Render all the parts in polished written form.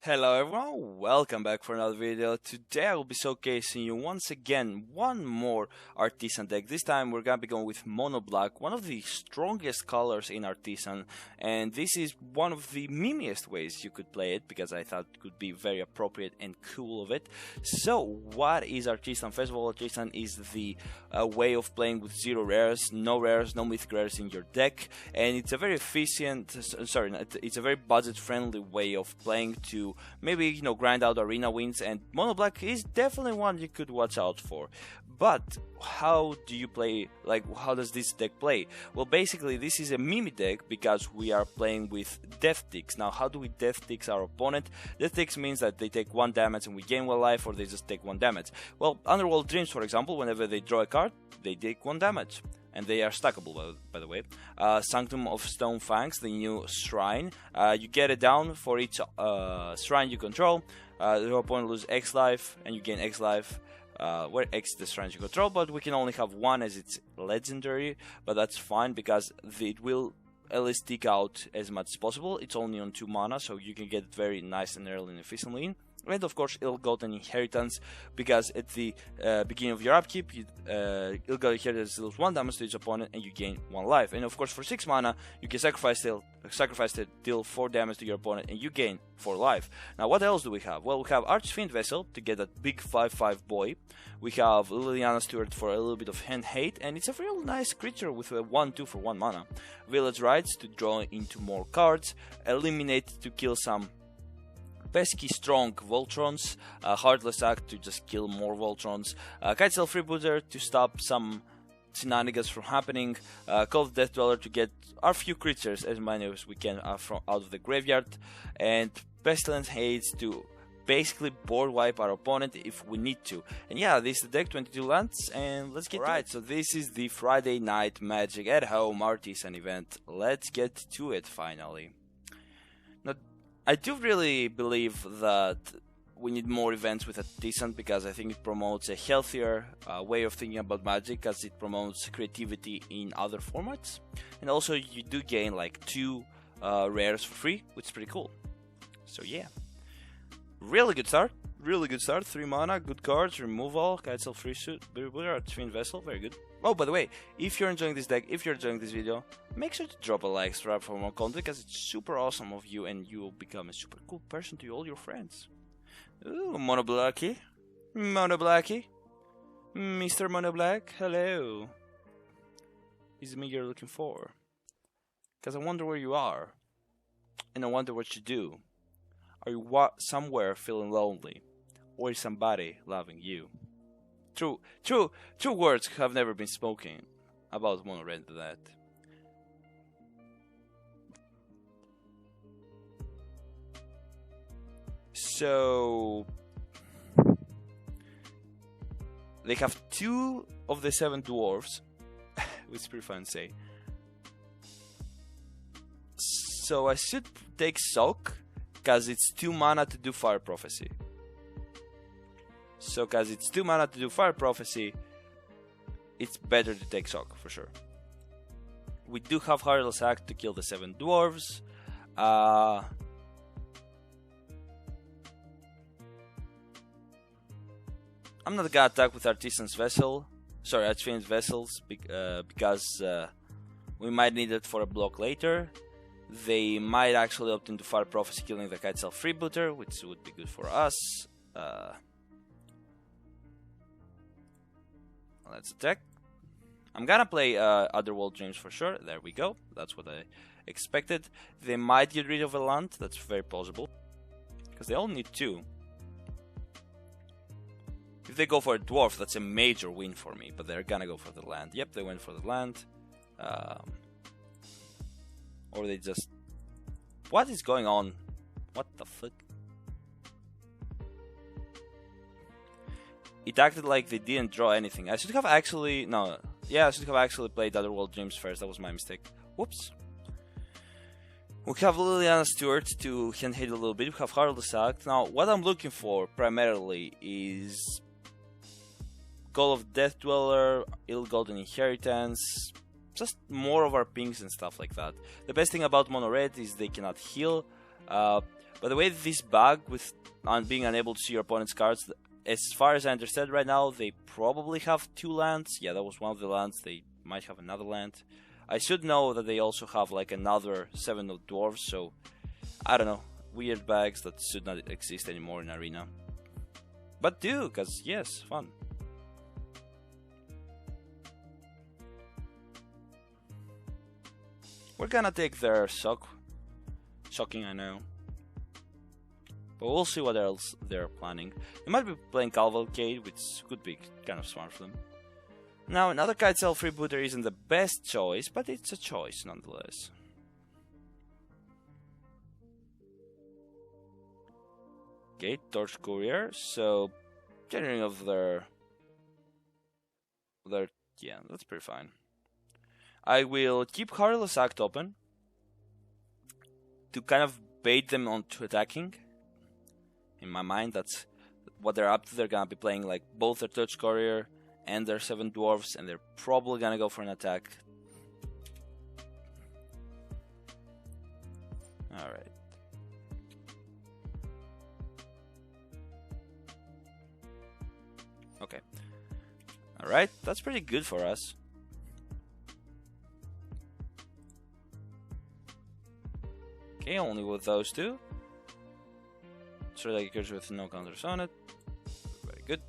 Hello everyone, welcome back for another video. Today I will be showcasing you once again one more Artisan deck. This time we're gonna be going with Mono Black, one of the strongest colors in Artisan, and this is one of the memeiest ways you could play it because I thought it could be very appropriate and cool of it. So what is Artisan? First of all, Artisan is the way of playing with zero rares, no mythic rares in your deck, and it's a very efficient, it's a very budget friendly way of playing to maybe grind out arena wins, and Mono Black is definitely one you could watch out for. But how do you play, how does this deck play? Well, basically this is a meme deck because we are playing with Death Ticks. Now how do we Death Ticks our opponent? Death Ticks means that they take 1 damage and we gain 1 life, or they just take 1 damage. Well, Underworld Dreams, for example, whenever they draw a card, they take 1 damage. And they are stackable, by the way. Sanctum of Stone Fangs, the new shrine. You get it down for each shrine you control. Your opponent loses X life, and you gain X life, where X is the shrine you control. But we can only have 1 as it's legendary. But that's fine because it will at least stick out as much as possible. It's only on 2 mana, so you can get it very nice and early and efficiently in. And of course, Ill-Gotten Inheritance, because at the beginning of your upkeep, Ill-Gotten Inheritance deals 1 damage to each opponent and you gain 1 life. And of course, for 6 mana, you can sacrifice it, deal 4 damage to your opponent, and you gain 4 life. Now, what else do we have? Well, we have Archfiend Vessel to get that big 5/5 boy. We have Liliana Steward for a little bit of hand hate, and it's a real nice creature with a 1/2 for 1 mana. Village Rites to draw into more cards. Eliminate to kill some pesky strong Voltrons, Heartless Act to just kill more Voltrons, Kitesail Freebooter to stop some shenanigans from happening, Call of Death Dweller to get our few creatures, as many as we can, out of the graveyard, and Pestilence Haze to basically board wipe our opponent if we need to. And yeah, this is the deck, 22 lands, and let's get to it. So this is the Friday Night Magic at Home Artisan event. Let's get to it finally. Now, I do really believe that we need more events with Artisan because I think it promotes a healthier way of thinking about Magic, as it promotes creativity in other formats. And also you do gain like 2 rares for free, which is pretty cool. So yeah, really good start. 3 mana, good cards, removal, Kitesail Freebooter, Archfiend Vessel, very good. Oh, by the way, if you're enjoying this deck, if you're enjoying this video, make sure to drop a like, subscribe for more content, because it's super awesome of you and you will become a super cool person to all your friends. Ooh, Mono Blacky. Mr. Mono Black, hello. Is it me you're looking for? Because I wonder where you are. And I wonder what you do. Are you somewhere feeling lonely? Or is somebody loving you? True words have never been spoken about Mono Red than that. So they have 2 of the 7 dwarves, which is pretty fun to say. So I should take Soak, because it's 2 mana to do Fire Prophecy. So, because it's 2 mana to do Fire Prophecy, it's better to take Soak, for sure. We do have Heartless Act to kill the 7 dwarves. I'm not gonna attack with Artifiend's Vessels, because we might need it for a block later. They might actually opt into Fire Prophecy, killing the Kitesail Freebooter, which would be good for us. Let's attack. I'm gonna play Underworld Dreams for sure. There we go. That's what I expected. They might get rid of a land. That's very plausible, because they all need 2. If they go for a dwarf, that's a major win for me. But they're gonna go for the land. Yep, they went for the land. Or they just... What is going on? What the fuck? It acted like they didn't draw anything. I should have actually... No. Yeah, I should have actually played Otherworld Dreams first. That was my mistake. Whoops. We have Liliana Stewart to hand hit a little bit. We have Heartless Act. Now, what I'm looking for primarily is Call of Death Dweller, Ill-Gotten Inheritance, just more of our pings and stuff like that. The best thing about Mono Red is they cannot heal. By the way, this bug with being unable to see your opponent's cards, as far as I understand right now, they probably have 2 lands. Yeah, that was one of the lands. They might have another land. I should know that they also have like another 7 of dwarves, so I don't know. Weird bags that should not exist anymore in Arena. But do, because yes, fun. We're gonna take their shocking, I know. But we'll see what else they're planning. They might be playing Cavalcade, which could be kind of smart for them. Now, another Kitesail freebooter isn't the best choice, but it's a choice nonetheless. Okay, Torch Courier, so generating of their yeah, that's pretty fine. I will keep Heartless Act open to kind of bait them onto attacking. In my mind, that's what they're up to. They're gonna be playing like both their Torch Courier and their 7 dwarves, and they're probably gonna go for an attack. Alright. Okay. Alright, that's pretty good for us. Okay, only with those 2. So that occurs with no counters on it. Very good.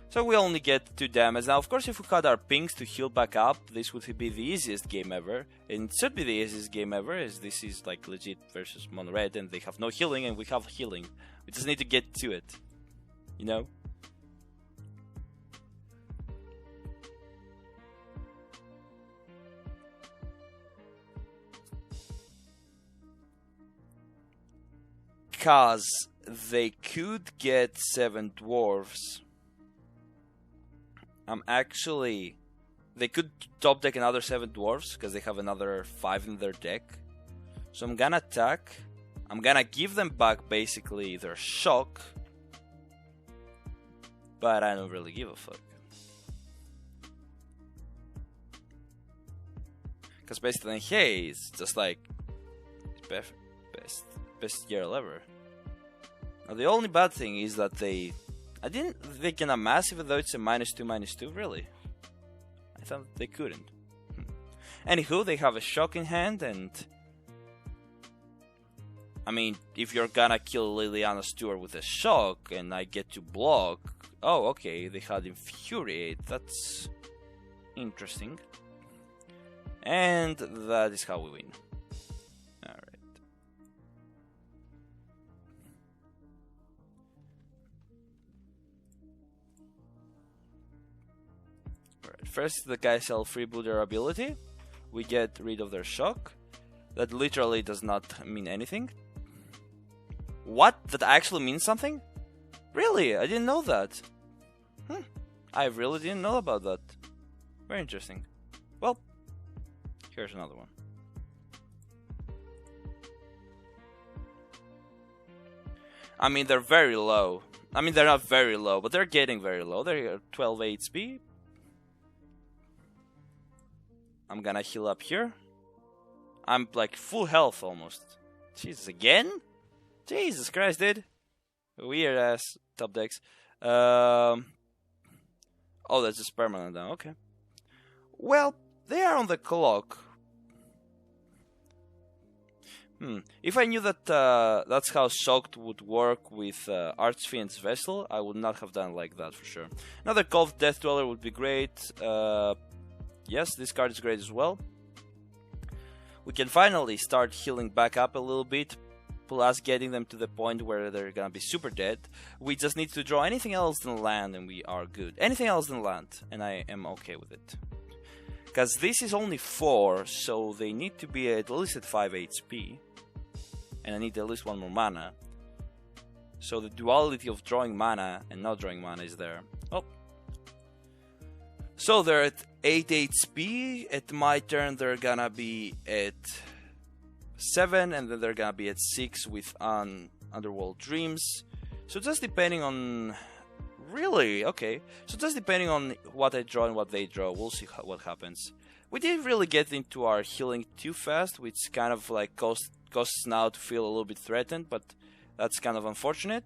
So we only get 2 damage. Now, of course, if we cut our pings to heal back up, this would be the easiest game ever. And it should be the easiest game ever, as this is like legit versus Mono Red, and they have no healing, and we have healing. We just need to get to it. You know? Because they could get 7 dwarves. They could top deck another 7 dwarves because they have another 5 in their deck. So I'm gonna attack. I'm gonna give them back basically their shock. But I don't really give a fuck. Because basically, hey, it's just like best year ever. Now the only bad thing is that they can amass even though it's a -2/-2, really. I thought they couldn't. Anywho, they have a shock in hand, and I mean, if you're gonna kill Liliana Stewart with a shock and I get to block, oh okay, they had Infuriate, that's interesting. And that is how we win. First, the Kitesail freebooter ability. We get rid of their shock. That literally does not mean anything. What? That actually means something? Really? I didn't know that. I really didn't know about that. Very interesting. Well, here's another one. I mean, they're very low. I mean, they're not very low, but they're getting very low. They're 12 HP. I'm gonna heal up here. I'm like full health almost. Jesus, again? Jesus Christ, dude. Weird ass top decks. Oh, that's just permanent now. Okay. Well, they are on the clock. If I knew that that's how Shocked would work with Archfiend's Vessel, I would not have done like that for sure. Another Cove Death Dweller would be great. Yes, this card is great as well. We can finally start healing back up a little bit, plus getting them to the point where they're gonna be super dead. We just need to draw anything else than land and we are good. Anything else than land, and I am okay with it. Because this is only 4, so they need to be at least at 5 HP. And I need at least 1 more mana. So the duality of drawing mana and not drawing mana is there. Oh. So they're at 8 HP. At my turn, they're gonna be at 7, and then they're gonna be at 6 with Underworld Dreams. So just depending on... Really? Okay. So just depending on what I draw and what they draw, we'll see what happens. We didn't really get into our healing too fast, which kind of like caused causes now to feel a little bit threatened, but that's kind of unfortunate.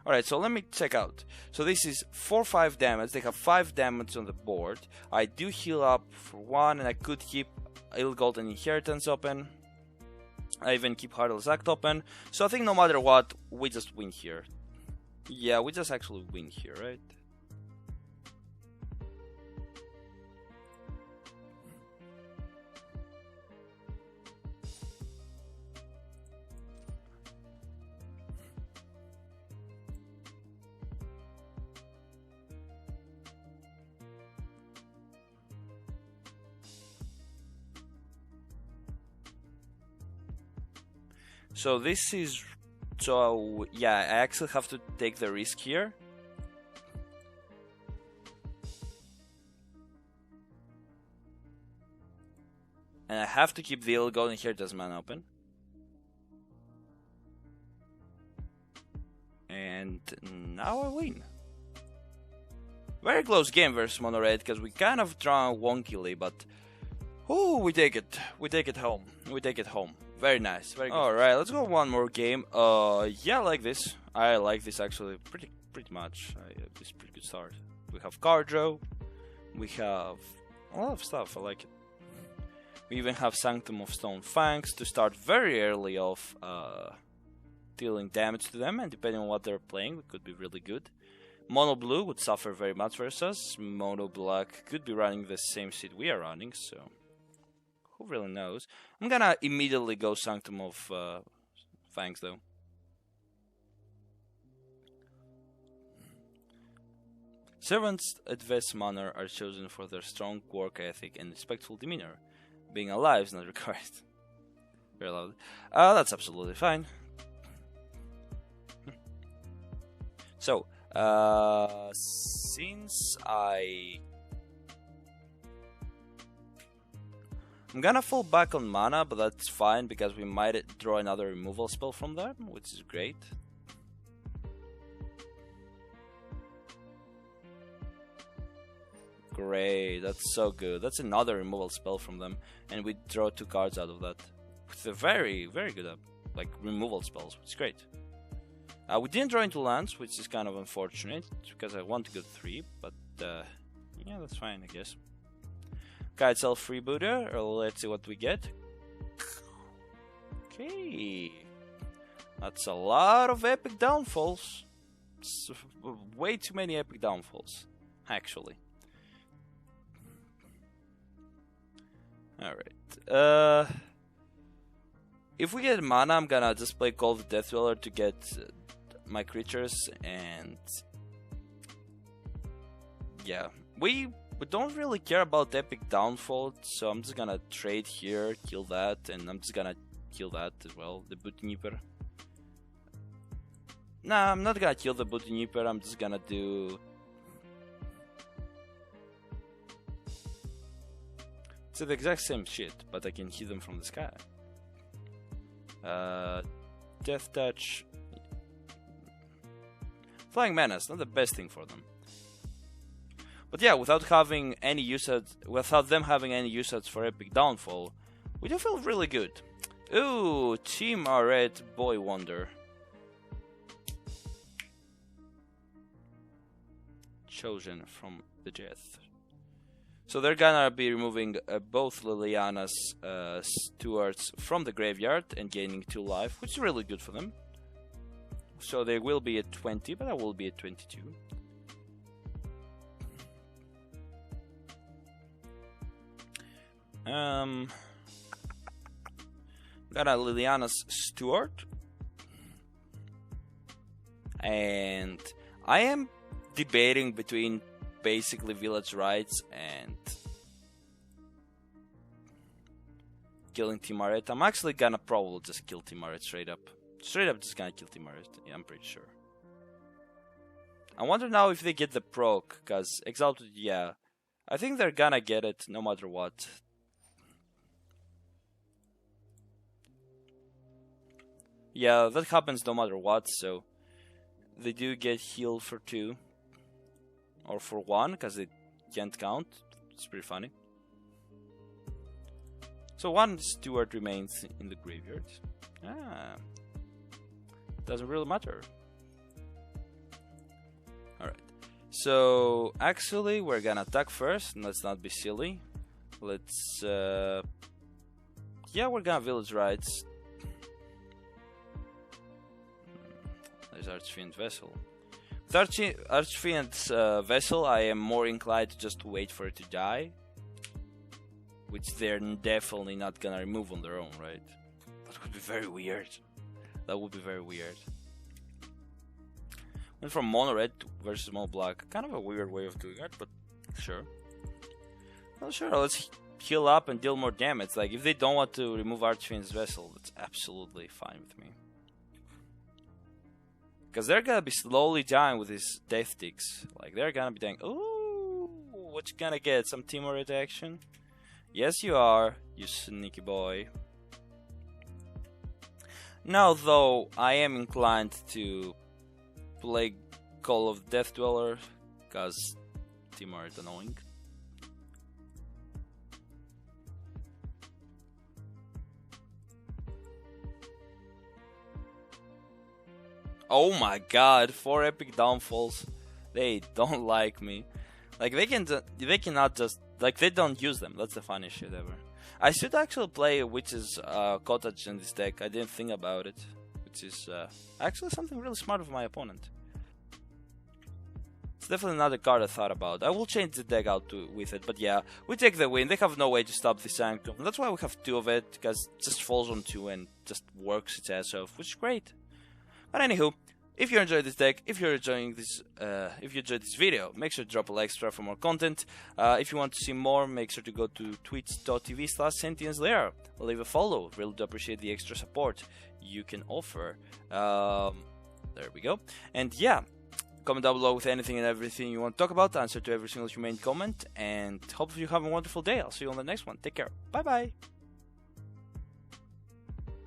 Alright, so let me check out. So this is 4-5 damage. They have 5 damage on the board. I do heal up for 1, and I could keep Ill Golden Inheritance open. I even keep Heartless Act open. So I think no matter what, we just win here. Yeah, we just actually win here, right? So this is, so yeah, I actually have to take the risk here. And I have to keep the Ill Golden Inheritance mana open. And now I win. Very close game versus Mono Red, because we kind of draw wonkily, but oh, we take it. We take it home. We take it home. Very nice. Very good. Alright, let's go one more game. Yeah, I like this. I like this actually pretty much. This is a pretty good start. We have card draw. We have a lot of stuff. I like it. We even have Sanctum of Stone Fangs to start very early off, dealing damage to them, and depending on what they're playing, it could be really good. Mono Blue would suffer very much versus us. Mono Black could be running the same seed we are running, so who really knows? I'm gonna immediately go Sanctum of Fangs though. Servants at Vest Manor are chosen for their strong work ethic and respectful demeanor. Being alive is not required. Very loud. That's absolutely fine. So, since I'm gonna fall back on mana, but that's fine because we might draw another removal spell from there, which is great. Great, that's so good. That's another removal spell from them, and we draw 2 cards out of that. With a very good like removal spells, which is great. We didn't draw into lands, which is kind of unfortunate because I want to go 3, but yeah, that's fine, I guess. Kite Self Freebooter, let's see what we get. Okay, that's a lot of epic downfalls. It's way too many epic downfalls, actually. Alright, if we get mana, I'm gonna just play Call of the Death Dweller to get my creatures, and yeah, we don't really care about epic downfall, so I'm just gonna trade here, kill that, and I'm just gonna kill that as well, the Booty Nipper. Nah, I'm not gonna kill the Booty Nipper, I'm just gonna do... It's the exact same shit, but I can hit them from the sky. Death Touch. Flying Menace, not the best thing for them. But yeah, without having any usage, without them having any usage for Epic Downfall, we do feel really good. Ooh, Team Red Boy Wonder. Chosen from the Death. So they're gonna be removing both Liliana's stewards from the graveyard and gaining 2 life, which is really good for them. So they will be at 20, but I will be at 22. Got a Liliana's steward, and I am debating between basically Village Rites and killing Timaret. I'm actually gonna probably just kill Timaret straight up. Straight up just gonna kill Timaret, yeah, I'm pretty sure. I wonder now if they get the proc, cause Exalted, yeah. I think they're gonna get it no matter what. Yeah, that happens no matter what, so they do get healed for 2. Or for 1, because they can't count. It's pretty funny. So one steward remains in the graveyard. Ah, doesn't really matter. Alright, so actually we're gonna attack first. Let's not be silly. Let's yeah, we're gonna village rights. There's Archfiend Vessel. With Archfiend's Vessel, I am more inclined to just wait for it to die, which they're definitely not gonna remove on their own, right? That would be very weird. That would be very weird. Went from mono red versus mono black. Kind of a weird way of doing it, but sure. Well, sure, let's heal up and deal more damage. Like, if they don't want to remove Archfiend's Vessel, that's absolutely fine with me. Because they're gonna be slowly dying with these death ticks. Like, they're gonna be dying. Ooh, what you gonna get? Some Timorite action? Yes, you are, you sneaky boy. Now, though, I am inclined to play Call of Death Dweller, because Timorite annoying. Oh my god, 4 epic downfalls. They don't like me. Like, they cannot just, like, they don't use them. That's the funniest shit ever. I should actually play Witch's Cottage in this deck. I didn't think about it, which is actually something really smart of my opponent. It's definitely not a card I thought about. I will change the deck out with it, but yeah, we take the win. They have no way to stop this Sanctum. That's why we have 2 of it, because it just falls on 2 and just works its ass off, which is great. But anywho, if you enjoyed this deck, if you're enjoying this, if you enjoyed this video, make sure to drop a like, subscribe for more content. If you want to see more, make sure to go to twitch.tv/SentiensLair. Leave a follow. Really do appreciate the extra support you can offer. There we go. And yeah, comment down below with anything and everything you want to talk about. Answer to every single humane comment. And hope you have a wonderful day. I'll see you on the next one. Take care. Bye bye.